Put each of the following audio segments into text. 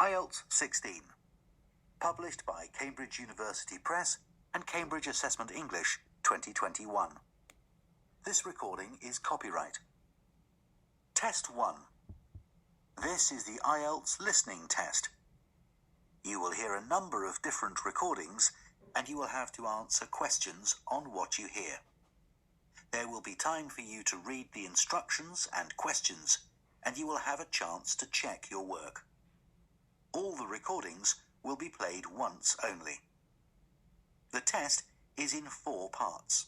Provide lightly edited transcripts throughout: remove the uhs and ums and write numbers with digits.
IELTS 16. Published by Cambridge University Press and Cambridge Assessment English 2021. This recording is copyright. Test 1. This is the IELTS listening test. You will hear a number of different recordings and you will have to answer questions on what you hear. There will be time for you to read the instructions and questions, and you will have a chance to check your work. All the recordings will be played once only. The test is in 4 parts.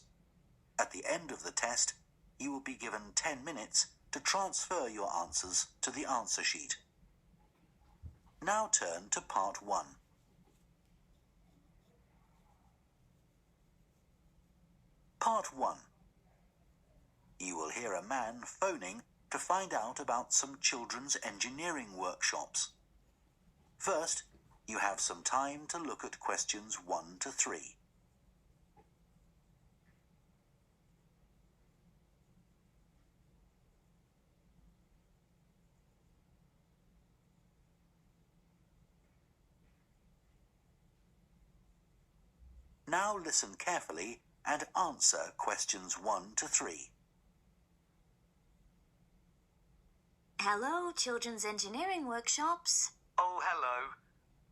At the end of the test, you will be given 10 minutes to transfer your answers to the answer sheet. Now turn to part 1. Part 1. You will hear a man phoning to find out about some children's engineering workshops. First, you have some time to look at questions 1 to 3. Now listen carefully and answer questions 1 to 3. Hello, Children's Engineering Workshops. Oh, hello.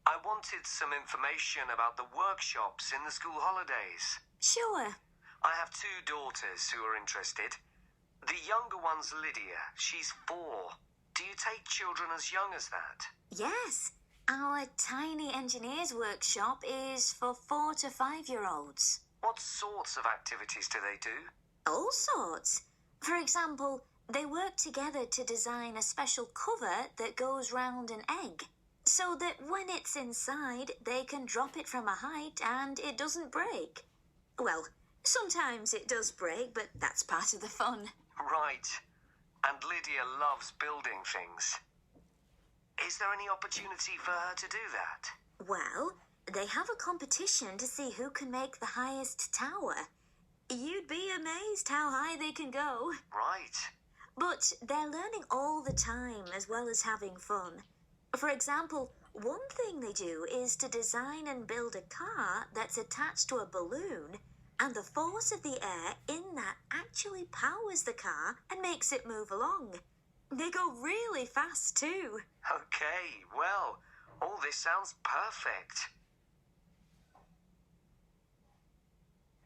I wanted some information about the workshops in the school holidays. Sure. I have 2 daughters who are interested. The younger one's Lydia. She's 4. Do you take children as young as that? Yes. Our tiny engineers workshop is for 4 to 5-year-olds. What sorts of activities do they do? All sorts. For example, they work together to design a special cover that goes round an egg, so that when it's inside, they can drop it from a height and it doesn't break. Well, sometimes it does break, but that's part of the fun. Right. And Lydia loves building things. Is there any opportunity for her to do that? Well, they have a competition to see who can make the highest tower. You'd be amazed how high they can go. Right. But they're learning all the time as well as having fun. For example, one thing they do is to design and build a car that's attached to a balloon, and the force of the air in that actually powers the car and makes it move along. They go really fast too. Okay, well, all this sounds perfect.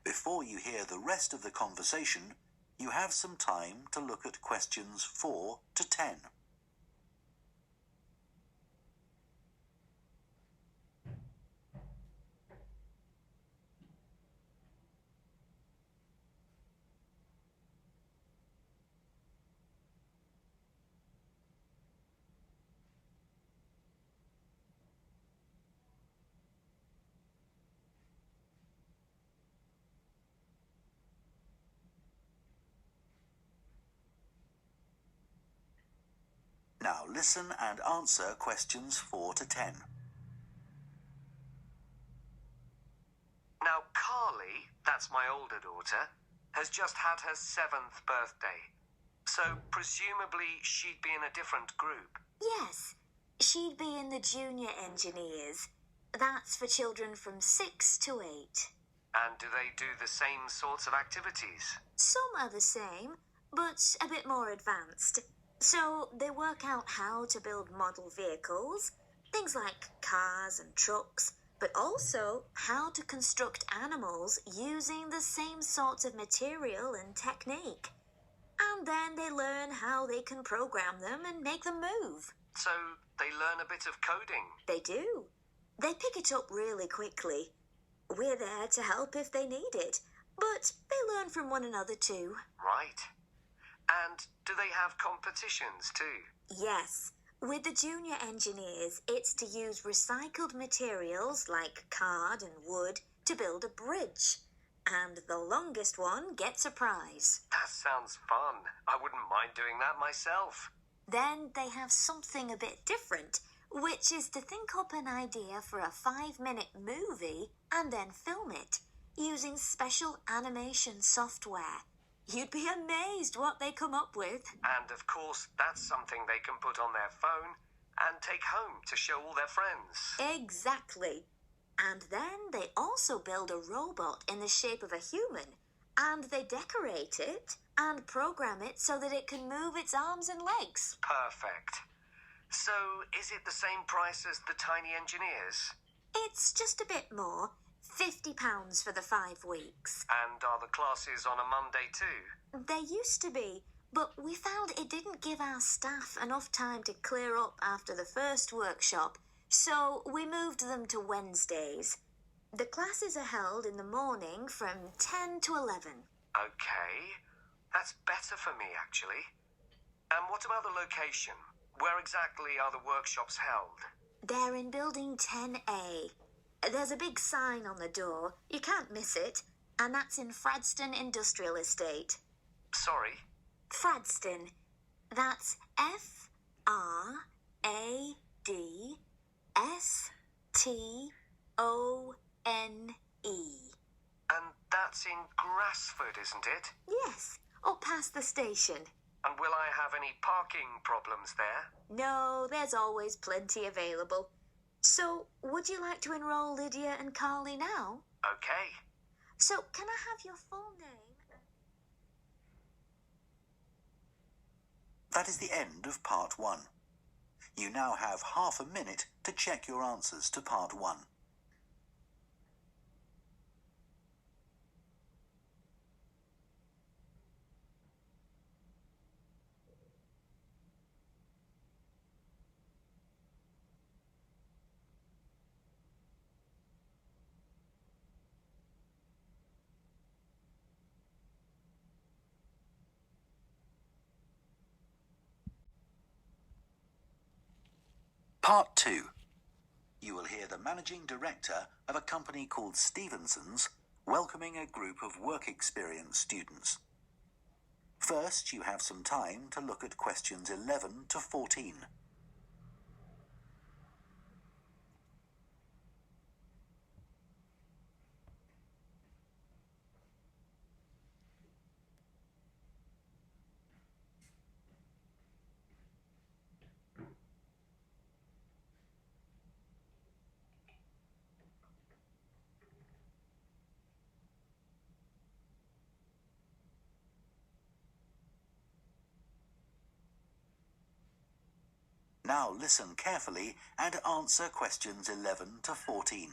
Before you hear the rest of the conversation, you have some time to look at questions 4 to 10. Now listen and answer questions 4 to 10. Now, Carly, that's my older daughter, has just had her 7th birthday. So, presumably, she'd be in a different group. Yes, she'd be in the junior engineers. That's for children from 6 to 8. And do they do the same sorts of activities? Some are the same, but a bit more advanced. So they work out how to build model vehicles, things like cars and trucks, but also how to construct animals using the same sorts of material and technique. And then they learn how they can program them and make them move. So they learn a bit of coding? They do. They pick it up really quickly. We're there to help if they need it, but they learn from one another too. Right. And do they have competitions too? Yes. With the junior engineers, it's to use recycled materials like card and wood to build a bridge. And the longest one gets a prize. That sounds fun. I wouldn't mind doing that myself. Then they have something a bit different, which is to think up an idea for a 5-minute movie and then film it using special animation software. You'd be amazed what they come up with. And of course, that's something they can put on their phone and take home to show all their friends. Exactly. And then they also build a robot in the shape of a human, and they decorate it and program it so that it can move its arms and legs. Perfect. So, is it the same price as the tiny engineers? It's just a bit more. £50 for the 5 weeks. And are the classes on a Monday too? They used to be, but we found it didn't give our staff enough time to clear up after the first workshop, so we moved them to Wednesdays. The classes are held in the morning from 10 to 11. Okay. That's better for me, actually. And what about the location? Where exactly are the workshops held? They're in Building 10A. There's a big sign on the door. You can't miss it. And that's in Fradston Industrial Estate. Sorry? Fradston. That's Fradstone. And that's in Grassford, isn't it? Yes, up past the station. And will I have any parking problems there? No, there's always plenty available. So, would you like to enroll Lydia and Carly now? Okay. So, can I have your full name? That is the end of part 1. You now have half a minute to check your answers to part 1. Part 2. You will hear the managing director of a company called Stevenson's welcoming a group of work experience students. First, you have some time to look at questions 11 to 14. Now listen carefully and answer questions 11 to 14.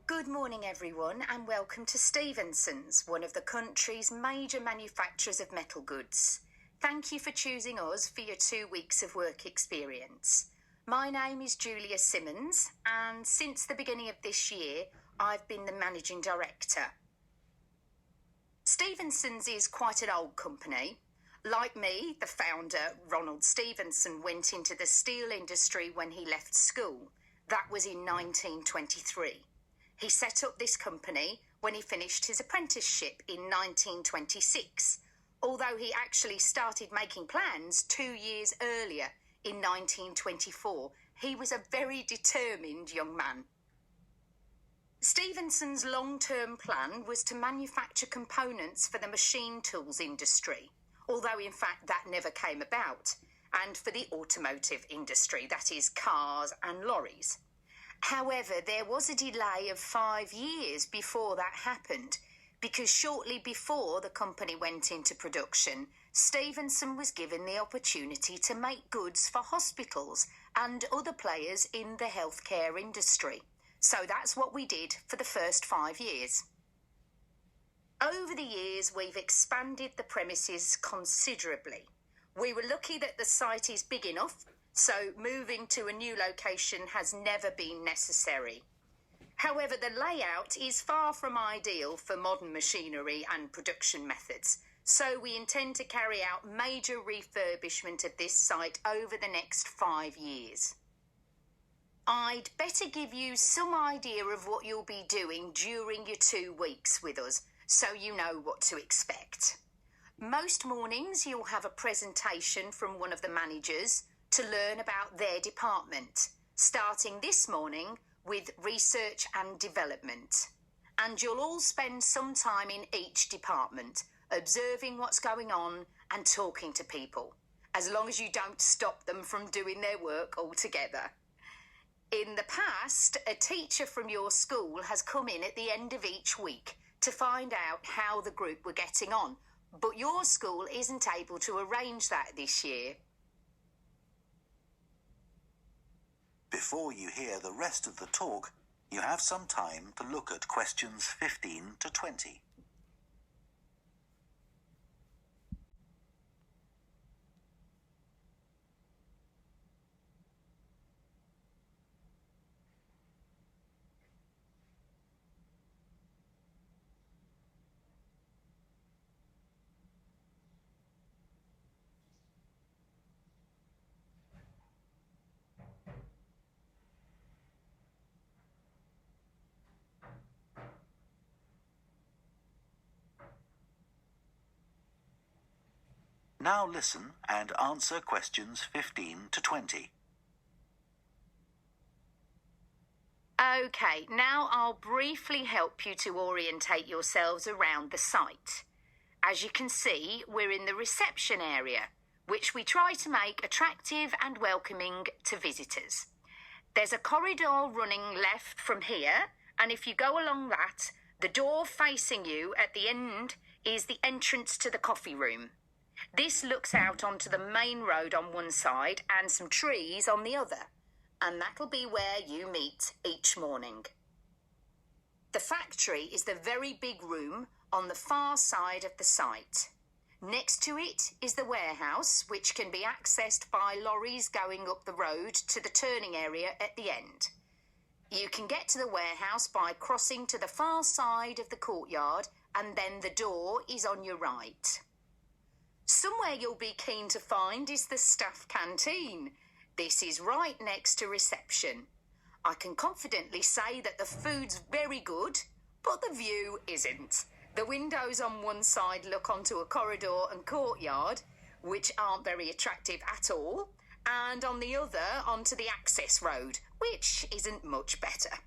Good morning, everyone, and welcome to Stevenson's, one of the country's major manufacturers of metal goods. Thank you for choosing us for your 2 weeks of work experience. My name is Julia Simmons, and since the beginning of this year, I've been the managing director. Stevenson's is quite an old company. Like me, the founder, Ronald Stevenson, went into the steel industry when he left school. That was in 1923. He set up this company when he finished his apprenticeship in 1926, although he actually started making plans 2 years earlier in 1924. He was a very determined young man. Stevenson's long-term plan was to manufacture components for the machine tools industry, although in fact that never came about, and for the automotive industry, that is cars and lorries. However, there was a delay of 5 years before that happened, because shortly before the company went into production, Stevenson was given the opportunity to make goods for hospitals and other players in the healthcare industry. So that's what we did for the first 5 years. Over the years, we've expanded the premises considerably. We were lucky that the site is big enough, so moving to a new location has never been necessary. However, the layout is far from ideal for modern machinery and production methods, so we intend to carry out major refurbishment of this site over the next 5 years. I'd better give you some idea of what you'll be doing during your 2 weeks with us, so you know what to expect. Most mornings you'll have a presentation from one of the managers to learn about their department, starting this morning with research and development. And you'll all spend some time in each department, observing what's going on and talking to people. as long as you don't stop them from doing their work altogether. In the past, a teacher from your school has come in at the end of each week to find out how the group were getting on, but your school isn't able to arrange that this year. Before you hear the rest of the talk, you have some time to look at questions 15 to 20. Now listen and answer questions 15 to 20. OK, now I'll briefly help you to orientate yourselves around the site. As you can see, we're in the reception area, which we try to make attractive and welcoming to visitors. There's a corridor running left from here, and if you go along that, the door facing you at the end is the entrance to the coffee room. This looks out onto the main road on one side and some trees on the other, and that'll be where you meet each morning. The factory is the very big room on the far side of the site. Next to it is the warehouse, which can be accessed by lorries going up the road to the turning area at the end. You can get to the warehouse by crossing to the far side of the courtyard, and then the door is on your right. Somewhere you'll be keen to find is the staff canteen. This is right next to reception. I can confidently say that the food's very good, but the view isn't. The windows on one side look onto a corridor and courtyard, which aren't very attractive at all, and on the other onto the access road, which isn't much better.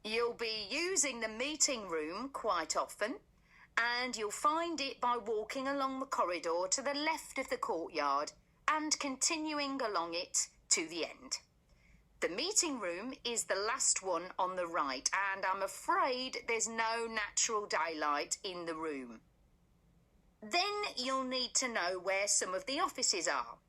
You'll be using the meeting room quite often, and you'll find it by walking along the corridor to the left of the courtyard and continuing along it to the end. The meeting room is the last one on the right, and I'm afraid there's no natural daylight in the room. Then you'll need to know where some of the offices are.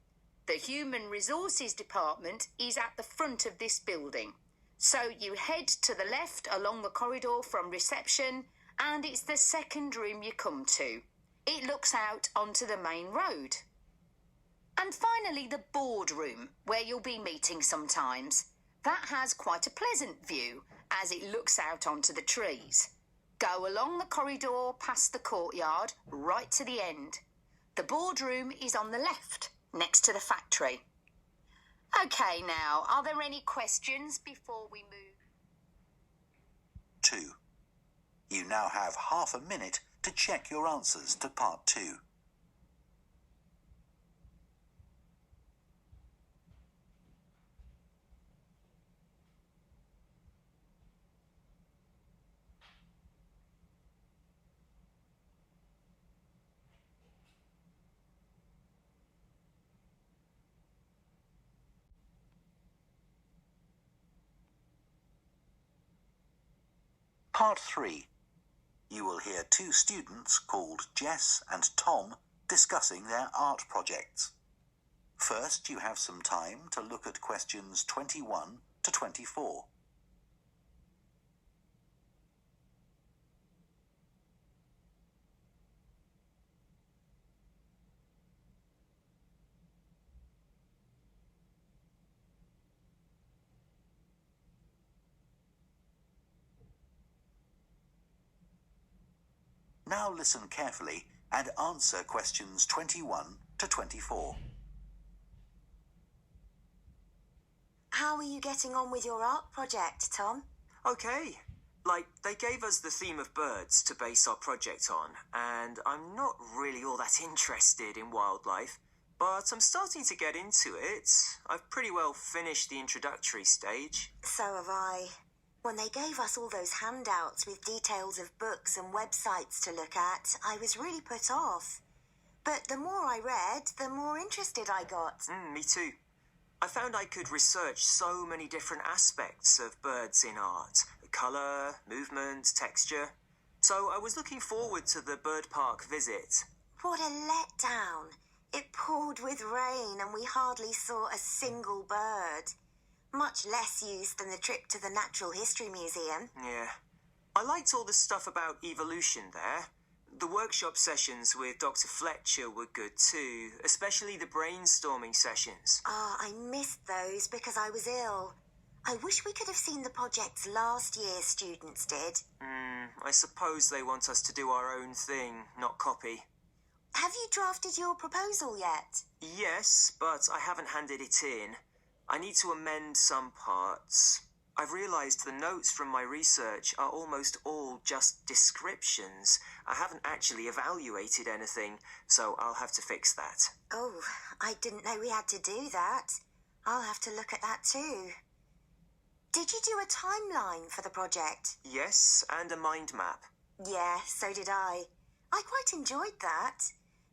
The Human Resources Department is at the front of this building, so you head to the left along the corridor from reception, and it's the second room you come to. It looks out onto the main road. And finally, the boardroom, where you'll be meeting sometimes. That has quite a pleasant view, as it looks out onto the trees. Go along the corridor past the courtyard, right to the end. The boardroom is on the left, next to the factory. OK, now, are there any questions before we move? 2. You now have half a minute to check your answers to part 2. Part 3. You will hear 2 students called Jess and Tom discussing their art projects. First, you have some time to look at questions 21 to 24. Now listen carefully and answer questions 21 to 24. How are you getting on with your art project, Tom? Okay. They gave us the theme of birds to base our project on, and I'm not really all that interested in wildlife, but I'm starting to get into it. I've pretty well finished the introductory stage. So have I. When they gave us all those handouts with details of books and websites to look at, I was really put off. But the more I read, the more interested I got. Me too. I found I could research so many different aspects of birds in art. Colour, movement, texture. So I was looking forward to the bird park visit. What a letdown. It poured with rain and we hardly saw a single bird. Much less use than the trip to the Natural History Museum. Yeah. I liked all the stuff about evolution there. The workshop sessions with Dr. Fletcher were good too, especially the brainstorming sessions. I missed those because I was ill. I wish we could have seen the projects last year's students did. I suppose they want us to do our own thing, not copy. Have you drafted your proposal yet? Yes, but I haven't handed it in. I need to amend some parts. I've realised the notes from my research are almost all just descriptions. I haven't actually evaluated anything, so I'll have to fix that. Oh, I didn't know we had to do that. I'll have to look at that too. Did you do a timeline for the project? Yes, and a mind map. Yeah, so did I. I quite enjoyed that.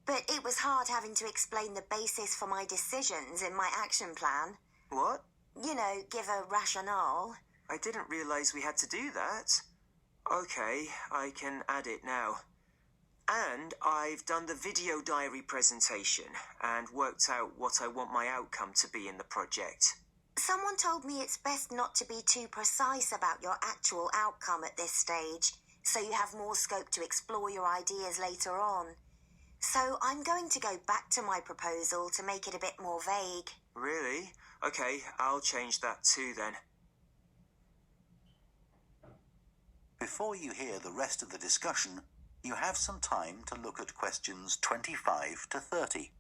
But it was hard having to explain the basis for my decisions in my action plan. What? You know, give a rationale. I didn't realise we had to do that. Okay, I can add it now. And I've done the video diary presentation and worked out what I want my outcome to be in the project. Someone told me it's best not to be too precise about your actual outcome at this stage, so you have more scope to explore your ideas later on. So I'm going to go back to my proposal to make it a bit more vague. Really? Okay, I'll change that too then. Before you hear the rest of the discussion, you have some time to look at questions 25 to 30.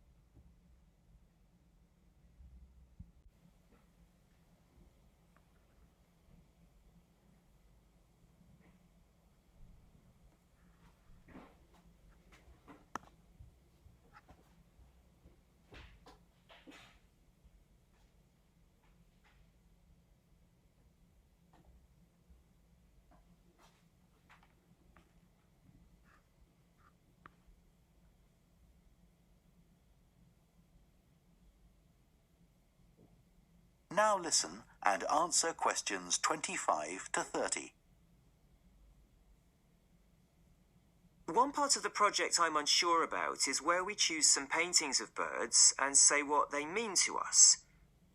Now listen and answer questions 25 to 30. One part of the project I'm unsure about is where we choose some paintings of birds and say what they mean to us.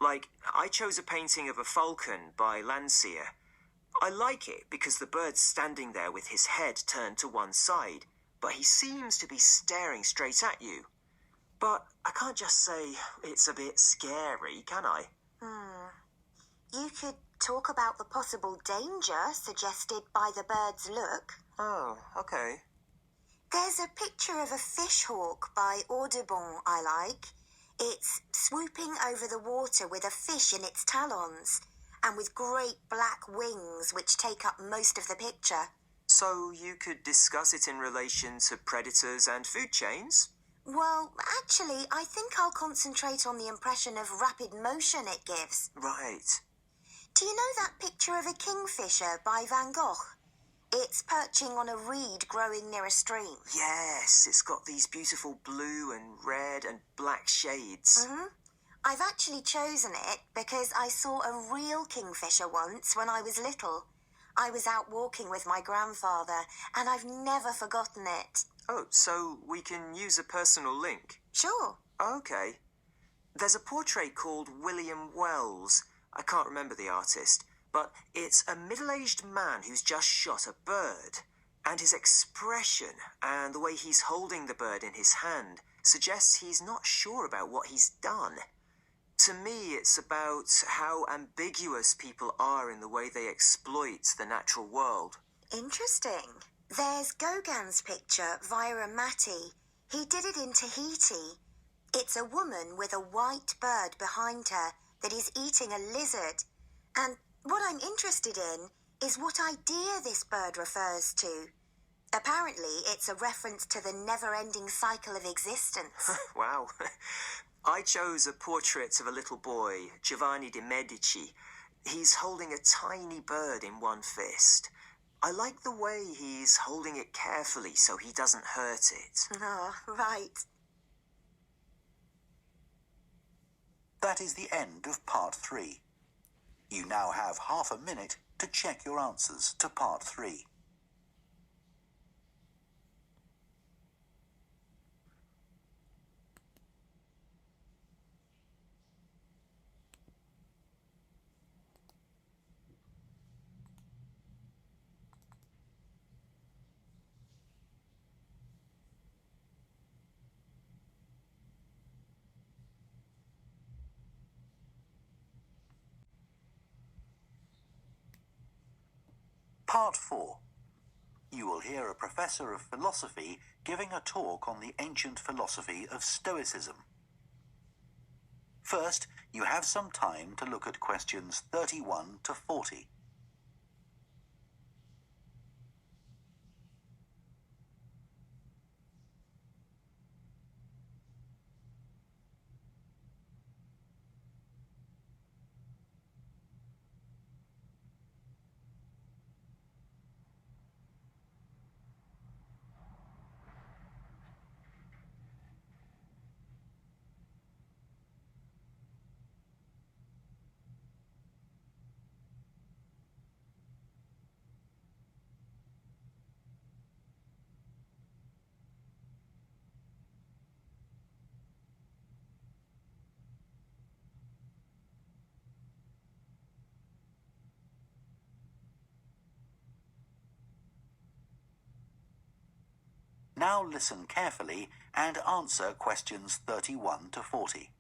Like, I chose a painting of a falcon by Landseer. I like it because the bird's standing there with his head turned to one side, but he seems to be staring straight at you. But I can't just say it's a bit scary, can I? You could talk about the possible danger suggested by the bird's look. Oh, okay. There's a picture of a fish hawk by Audubon I like. It's swooping over the water with a fish in its talons and with great black wings which take up most of the picture. So you could discuss it in relation to predators and food chains? Well, actually, I think I'll concentrate on the impression of rapid motion it gives. Right. Do you know that picture of a kingfisher by Van Gogh? It's perching on a reed growing near a stream. Yes, it's got these beautiful blue and red and black shades. I've actually chosen it because I saw a real kingfisher once when I was little. I was out walking with my grandfather and I've never forgotten it. Oh, so we can use a personal link? Sure. Okay. There's a portrait called William Wells. I can't remember the artist, but it's a middle-aged man who's just shot a bird. And his expression and the way he's holding the bird in his hand suggests he's not sure about what he's done. To me, it's about how ambiguous people are in the way they exploit the natural world. Interesting. There's Gauguin's picture, Vira Matti. He did it in Tahiti. It's a woman with a white bird behind her that is eating a lizard. And what I'm interested in is what idea this bird refers to. Apparently, it's a reference to the never-ending cycle of existence. Wow. I chose a portrait of a little boy, Giovanni de' Medici. He's holding a tiny bird in one fist. I like the way he's holding it carefully so he doesn't hurt it. Oh, right. That is the end of part 3. You now have half a minute to check your answers to part 3. Part 4. You will hear a professor of philosophy giving a talk on the ancient philosophy of Stoicism. First, you have some time to look at questions 31 to 40. Now listen carefully and answer questions 31 to 40.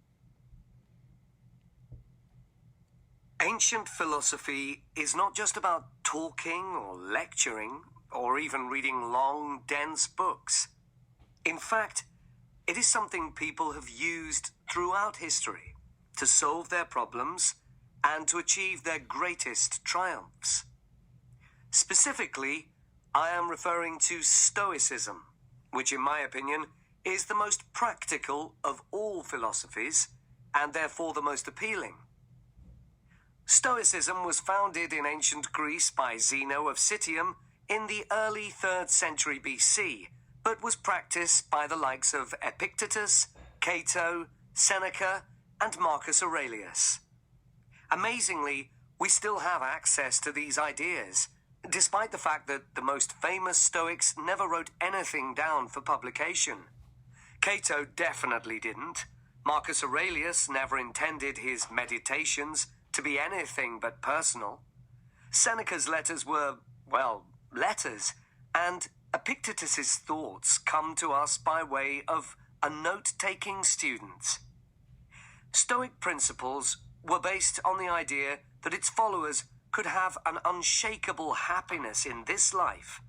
Ancient philosophy is not just about talking or lecturing or even reading long, dense books. In fact, it is something people have used throughout history to solve their problems and to achieve their greatest triumphs. Specifically, I am referring to Stoicism, which in my opinion is the most practical of all philosophies and therefore the most appealing. Stoicism was founded in ancient Greece by Zeno of Citium in the early 3rd century BC, but was practiced by the likes of Epictetus, Cato, Seneca, and Marcus Aurelius. Amazingly, we still have access to these ideas, despite the fact that the most famous Stoics never wrote anything down for publication. Cato definitely didn't. Marcus Aurelius never intended his meditations to be anything but personal. Seneca's letters were, well, letters, and Epictetus's thoughts come to us by way of a note-taking student. Stoic principles were based on the idea that its followers could have an unshakable happiness in this life,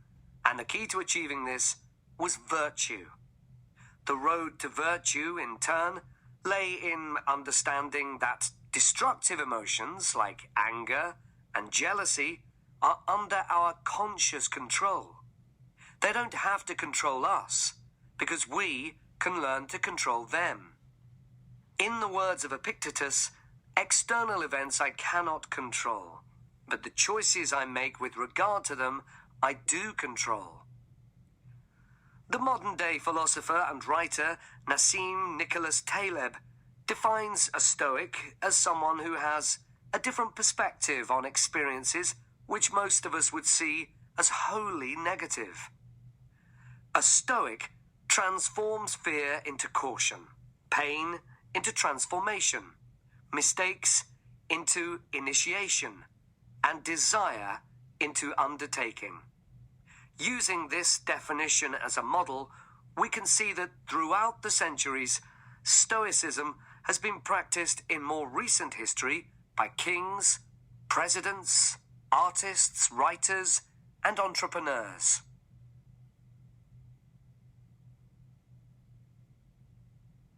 and the key to achieving this was virtue. The road to virtue, in turn, lay in understanding that destructive emotions like anger and jealousy are under our conscious control. They don't have to control us, because we can learn to control them. In the words of Epictetus, external events I cannot control, but the choices I make with regard to them, I do control. The modern-day philosopher and writer Nassim Nicholas Taleb defines a Stoic as someone who has a different perspective on experiences which most of us would see as wholly negative. A Stoic transforms fear into caution, pain into transformation, mistakes into initiation, and desire into undertaking. Using this definition as a model, we can see that throughout the centuries, Stoicism has been practiced in more recent history by kings, presidents, artists, writers, and entrepreneurs.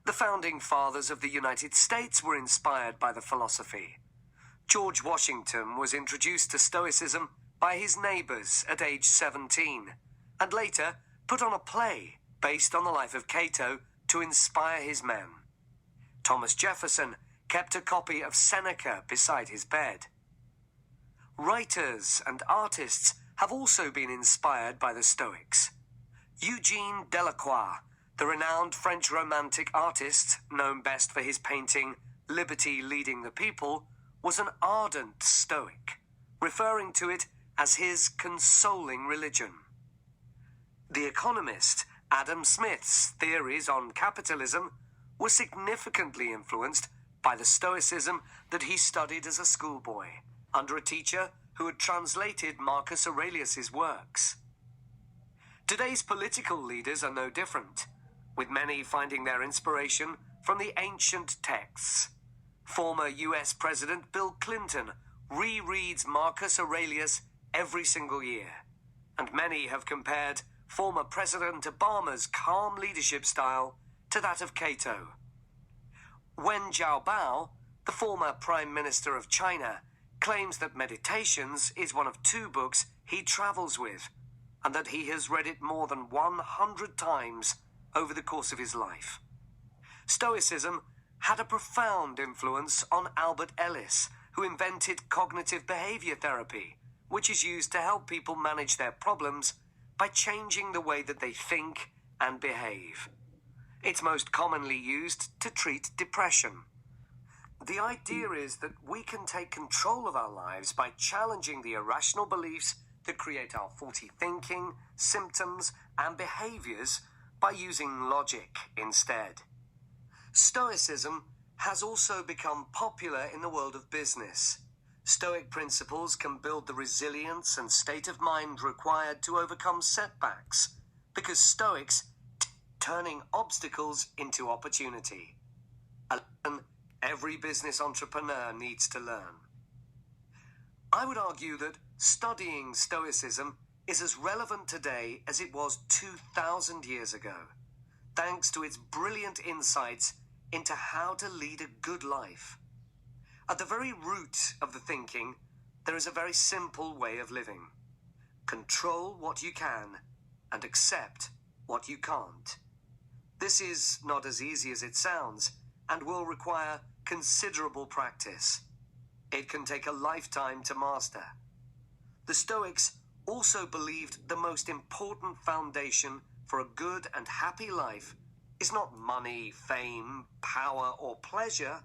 The founding fathers of the United States were inspired by the philosophy. George Washington was introduced to Stoicism by his neighbors at age 17, and later put on a play based on the life of Cato to inspire his men. Thomas Jefferson kept a copy of Seneca beside his bed. Writers and artists have also been inspired by the Stoics. Eugene Delacroix, the renowned French Romantic artist, known best for his painting liberty leading the people, was an ardent Stoic, referring to it as his consoling religion. The economist Adam Smith's theories on capitalism were significantly influenced by the Stoicism that he studied as a schoolboy, under a teacher who had translated Marcus Aurelius's works. Today's political leaders are no different, with many finding their inspiration from the ancient texts. Former US President Bill Clinton rereads Marcus Aurelius every single year, and many have compared former President Obama's calm leadership style to that of Cato. Wen Jiabao, the former Prime Minister of China, claims that Meditations is one of 2 books he travels with, and that he has read it more than 100 times over the course of his life. Stoicism had a profound influence on Albert Ellis, who invented cognitive behavior therapy, which is used to help people manage their problems by changing the way that they think and behave. It's most commonly used to treat depression. The idea is that we can take control of our lives by challenging the irrational beliefs that create our faulty thinking, symptoms, and behaviors by using logic instead. Stoicism has also become popular in the world of business. Stoic principles can build the resilience and state of mind required to overcome setbacks, because Stoics turning obstacles into opportunity. A lesson every business entrepreneur needs to learn. I would argue that studying Stoicism is as relevant today as it was 2,000 years ago, thanks to its brilliant insights into how to lead a good life. At the very root of the thinking, there is a very simple way of living. Control what you can and accept what you can't. This is not as easy as it sounds and will require considerable practice. It can take a lifetime to master. The Stoics also believed the most important foundation for a good and happy life is not money, fame, power, or pleasure,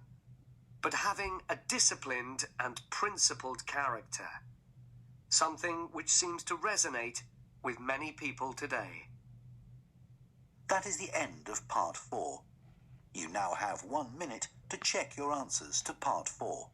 but having a disciplined and principled character, something which seems to resonate with many people today. That is the end of Part 4. You now have 1 minute to check your answers to Part 4.